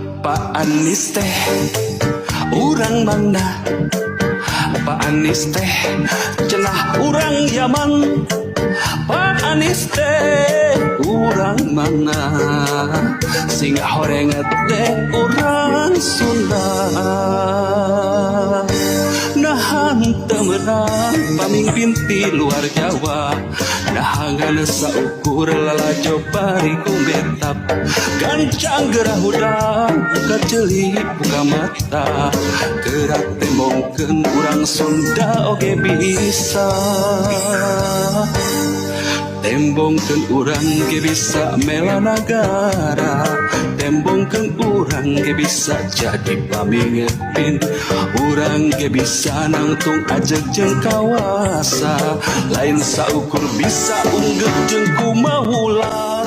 Pak Anies teh urang mana, Pak Anies teh cenah urang Yaman, Pak Anies teh urang mana, sing horenget teh urang Sunda. Nahan temerang pamimpin ti luar Jawa, nahangan saukur lalajo bari kumbetap, gancang gerah udang kaceli buka mata, gerak tembongkeun urang Sunda oge bisa. Tembongkeun urang ge bisa mela nagara, tembongkeun urang ge bisa jadi pamingpin, urang ge bisa nangtung ajeg jeung kawasa, lain saukur bisa unggul jeung kumaha ulah.